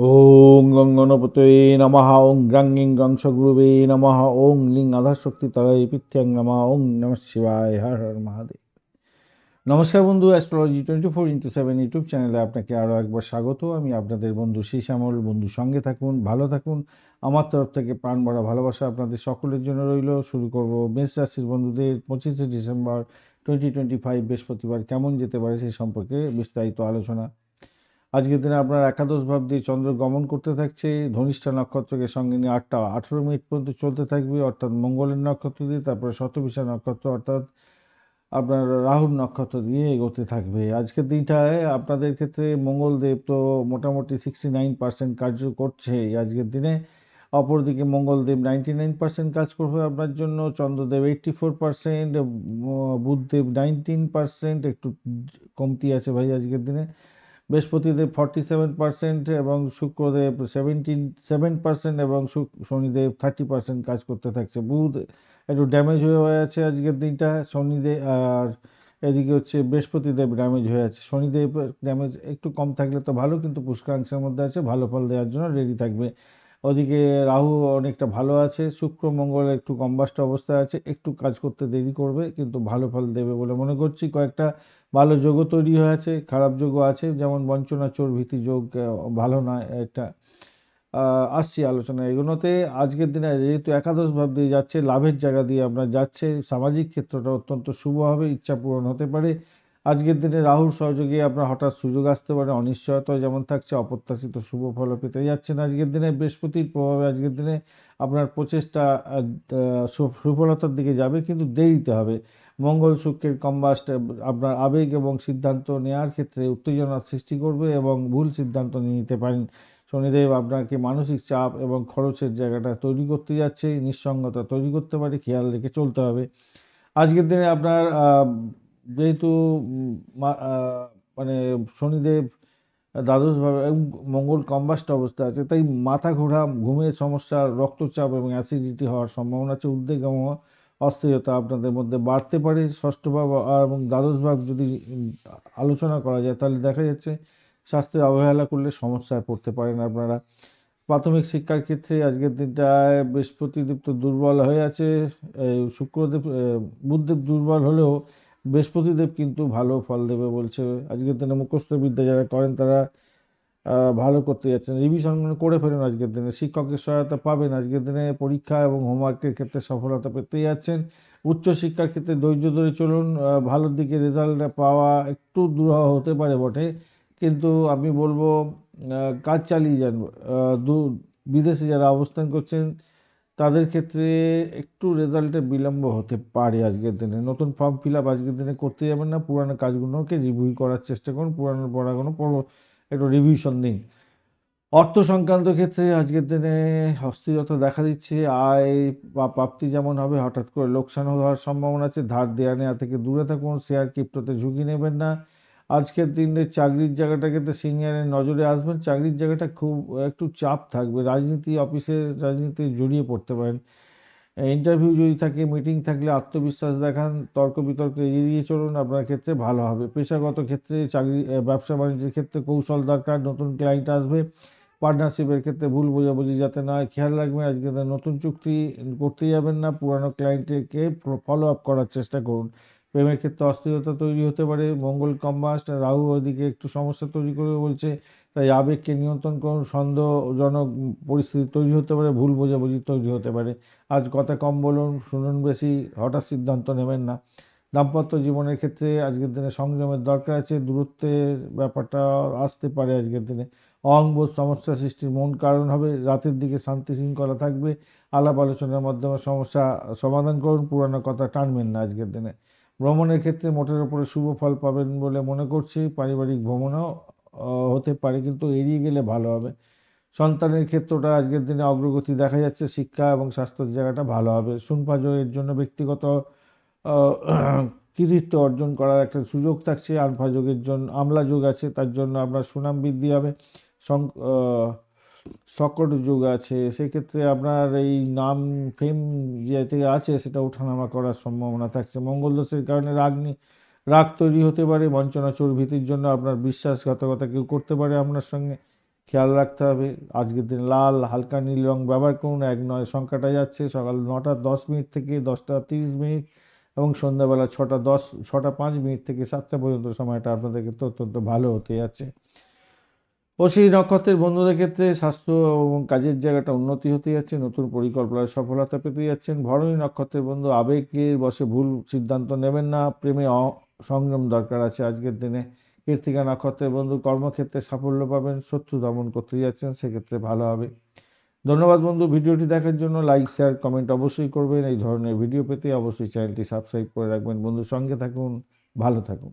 ওং গং গণপতয়ে নমঃ ওং গ্রাং গিং গ্রাং সগুরুবে নমঃ ওং লিং আধাশক্তি তরয় পিথ্যাং নমঃ ওং নমঃ শিবায় হর হর মহাদেব। নমস্কার বন্ধু, অ্যাস্ট্রোলজি 24x7 ইউটিউব চ্যানেলে আপনাকে আরও একবার স্বাগত। আমি আপনাদের বন্ধু শ্যামল। বন্ধু সঙ্গে থাকুন, ভালো থাকুন। আমার তরফ থেকে প্রাণ ভরা ভালোবাসা আপনাদের সকলের জন্য রইল। শুরু করব মেষ রাশির বন্ধুদের 25শে ডিসেম্বর 2025 বৃহস্পতিবার কেমন যেতে পারে সেই সম্পর্কে বিস্তারিত আলোচনা। আজকের দিনে আপনার একাদশ ভাব দিয়ে চন্দ্র গমন করতে থাকছে। ধনিষ্ঠা নক্ষত্রকে সঙ্গে নিয়ে 8টা 18 মিনিট পর্যন্ত চলতে থাকবে, অর্থাৎ মঙ্গলের নক্ষত্র দিয়ে। তারপরে শতভিষা নক্ষত্র অর্থাৎ আপনার রাহুর নক্ষত্র দিয়ে এগোতে থাকবে। আজকের দিনটায় আপনাদের ক্ষেত্রে মঙ্গলদেব তো মোটামুটি 69% কার্য করছে এই আজকের দিনে। অপরদিকে মঙ্গলদেব 99% কাজ করবে আপনার জন্য, চন্দ্রদেব 84%, বুধদেব 19%, একটু কমতি আছে ভাই আজকের দিনে। বৃহস্পতিদেব 47% এবং শুক্রদেব 7% এবং শনিদেব 30% কাজ করতে থাকছে। বুধ একটু ড্যামেজ হয়ে আছে আজকের দিনটা, শনিদেব আর এদিকে হচ্ছে বৃহস্পতিদেব ড্যামেজ হয়ে আছে। শনিদেব ড্যামেজ একটু কম থাকলে তো ভালো, কিন্তু পুষ্করাংশের মধ্যে আছে, ভালো ফল দেওয়ার জন্য রেডি থাকবে। ওদিকে রাহু অনেকটা ভালো আছে, শুক্র মঙ্গল একটু কম্বাস্ট অবস্থায় আছে, একটু কাজ করতে দেরি করবে কিন্তু ভালো ফল দেবে বলে মনে করছি। কয়েকটা ভালো যোগও তৈরি হয়েছে, খারাপ যোগও আছে, যেমন বঞ্চনা চোর ভীতি যোগ ভালো নয় এটা। আসছি আলোচনা এগুলোতে। আজকের দিনে যেহেতু একাদশ ভাব দিয়ে যাচ্ছে, লাভের জায়গা দিয়ে আপনার যাচ্ছে, সামাজিক ক্ষেত্রটা অত্যন্ত শুভ হবে, ইচ্ছা পূরণ হতে পারে। আজকের দিনে রাহুর সহযোগে আপনার হঠাৎ সুযোগ আসতে পারে, অনিশ্চয়তা যেমন থাকছে, অপ্রত্যাশিত শুভ ফল পেতে যাচ্ছেন আজকের দিনে। বৃহস্পতির প্রভাবে আজকের দিনে আপনার প্রচেষ্টা সফলতার দিকে যাবে, কিন্তু দেরিতে হবে। মঙ্গল শুক্রের কম্বাস্ট আপনার আবেগ এবং সিদ্ধান্ত নেওয়ার ক্ষেত্রে উত্তেজনার সৃষ্টি করবে এবং ভুল সিদ্ধান্ত নিয়ে নিতে পারেন। শনিদেব আপনাকে মানসিক চাপ এবং খরচের জায়গাটা তৈরি করতে যাচ্ছে, নিঃসঙ্গতা তৈরি করতে পারে, খেয়াল রেখে চলতে হবে। আজকের দিনে আপনার যেহেতু মানে শনিদেব দ্বাদশভাবে এবং মঙ্গল কম্বাস্ট অবস্থা আছে, তাই মাথা ঘোরা, ঘুমের সমস্যা, রক্তচাপ এবং অ্যাসিডিটি হওয়ার সম্ভাবনা আছে। উদ্বেগ এবং অস্থিরতা আপনাদের মধ্যে বাড়তে পারে। ষষ্ঠ ভাব এবং দ্বাদশ ভাব যদি আলোচনা করা যায়, তাহলে দেখা যাচ্ছে স্বাস্থ্যের অবহেলা করলে সমস্যায় পড়তে পারেন আপনারা। প্রাথমিক শিক্ষার ক্ষেত্রে আজকের দিনটায় বৃহস্পতিদেব তো দুর্বল হয়ে আছে, শুক্রদেব বুধদেব দুর্বল হলেও বৃহস্পতিদেব কিন্তু ভালো ফল দেবে বলছে। আজকের দিনে মুখস্থ বিদ্যা যারা করেন তারা ভালো করতে যাচ্ছেন, রিভিশন করে ফেলুন আজকের দিনে, শিক্ষকের সহায়তা পাবেন। আজকের দিনে পরীক্ষা এবং হোমওয়ার্কের ক্ষেত্রে সফলতা পেতে যাচ্ছেন। উচ্চশিক্ষার ক্ষেত্রে ধৈর্য ধরে চলুন, ভালোর দিকে রেজাল্ট পাওয়া একটু দুরূহ হতে পারে বটে, কিন্তু আমি বলবো কাজ চালিয়ে যান। বিদেশে যারা অবস্থান করছেন তাদের ক্ষেত্রে একটু রেজাল্টে বিলম্ব হতে পারে আজকের দিনে। নতুন ফর্ম ফিল আপ আজকের দিনে করতে যাবেন না, পুরানো কাজগুলোকে রিভিউ করার চেষ্টা করুন, পুরানো পড়াগুলো একটু রিভিশন দিন। অর্থ সংক্রান্ত ক্ষেত্রে আজকের দিনে অস্থিরতা দেখা দিচ্ছে, আয় বা প্রাপ্তি যেমন হবে, হঠাৎ করে লোকসান হওয়ার সম্ভাবনা আছে। ধার দেওয়া নেওয়া থেকে দূরে থাকুন, শেয়ার ক্রিপ্টোতে ঝুঁকি নেবেন না। আজকের দিনে চাকরির জায়গাটা কিন্তু সিনিয়রের নজরে আসবেন, চাকরির জায়গাটা খুব একটু চাপ থাকবে, রাজনীতি অফিসে রাজনীতি জড়িয়ে পড়তে পারেন। ইন্টারভিউ যদি থাকে, মিটিং থাকলে আত্মবিশ্বাস দেখান, তর্ক বিতর্ক এড়িয়ে চলুন, আপনার ক্ষেত্রে ভালো হবে। পেশাগত ক্ষেত্রে চাকরি ব্যবসা বাণিজ্যের ক্ষেত্রে কৌশল দরকার, নতুন ক্লায়েন্ট আসবে। পার্টনারশিপের ক্ষেত্রে ভুল বোঝাবুঝি যাতে না হয় খেয়াল রাখবেন। আজকে নতুন চুক্তি করতে যাবেন না, পুরানো ক্লায়েন্টকে ফলো আপ করার চেষ্টা করুন। প্রেমের ক্ষেত্রে অস্থিরতা তৈরি হতে পারে, মঙ্গল কম্বাস্ট রাহু ওদিকে একটু সমস্যা তৈরি করবে বলছে, তাই আবেগকে নিয়ন্ত্রণ করুন। সন্দেহজনক পরিস্থিতি তৈরি হতে পারে, ভুল বোঝাবুঝি তৈরি হতে পারে। আজ কথা কম বলুন, শুনুন বেশি, হঠাৎ সিদ্ধান্ত নেবেন না। দাম্পত্য জীবনের ক্ষেত্রে আজকের দিনে সংযমের দরকার আছে, দূরত্বের ব্যাপারটা আসতে পারে আজকের দিনে। অহংবোধ সমস্যা সৃষ্টির মূল কারণ হবে। রাতের দিকে শান্তি শৃঙ্খলা থাকবে, আলাপ আলোচনার মাধ্যমে সমস্যা সমাধান করুন, পুরানো কথা টানবেন না আজকের দিনে। ভ্রমণের ক্ষেত্রে মোটের উপরে শুভ ফল পাবেন বলে মনে করছি, পারিবারিক ভ্রমণও হতে পারে, কিন্তু এড়িয়ে গেলে ভালো হবে। সন্তানের ক্ষেত্রটা আজকের দিনে অগ্রগতি দেখা যাচ্ছে, শিক্ষা এবং স্বাস্থ্যের জায়গাটা ভালো হবে। সুনপাজয়ের জন্য ব্যক্তিগত কৃতিত্ব অর্জন করার একটা সুযোগ থাকছে। আলফা যোগের জন্য আমলা যোগ আছে, তার জন্য আপনার সুনাম বৃদ্ধি হবে। সকট যোগ আছে, সেক্ষেত্রে আপনার এই নাম ফেম যেতে আছে সেটা ওঠানামা করার সম্ভাবনা থাকছে। মঙ্গল দোষের কারণে রাগ তৈরি হতে পারে, বঞ্চনা চোর ভীতির জন্য আপনার বিশ্বাসঘাতকতা কেউ করতে পারে আপনার সঙ্গে। খেয়াল রাখতে হবে। আজকের দিন লাল, হালকা নীল রং ব্যবহার করুন। 1 9 সংখ্যাটা যাচ্ছে সকাল 9টা 10 মিনিট থেকে 10টা 30 মিনিট এবং সন্ধ্যাবেলা 6টা 5 মিনিট থেকে 7টা পর্যন্ত সময়টা আপনাদের ক্ষেত্রে অত্যন্ত ভালো হতে যাচ্ছে। অশ্বিনী নক্ষত্রের বন্ধুদের ক্ষেত্রে স্বাস্থ্য এবং কাজের জায়গাটা উন্নতি হতে যাচ্ছে, নতুন পরিকল্পনায় সফলতা পেতে যাচ্ছেন। ভরণী নক্ষত্রের বন্ধু আবেগের বশে ভুল সিদ্ধান্ত নেবেন না, প্রেমে সংযম দরকার আছে আজকের দিনে। কৃত্তিকা নক্ষত্রের বন্ধু কর্মক্ষেত্রে সাফল্য পাবেন, শত্রু দমন করতে যাচ্ছেন, সেক্ষেত্রে ভালো হবে। ধন্যবাদ বন্ধু, ভিডিওটি দেখার জন্য। লাইক শেয়ার কমেন্ট অবশ্যই করবেন। এই ধরনের ভিডিও পেতে অবশ্যই চ্যানেলটি সাবস্ক্রাইব করে রাখবেন। বন্ধু সঙ্গে থাকুন, ভালো থাকুন।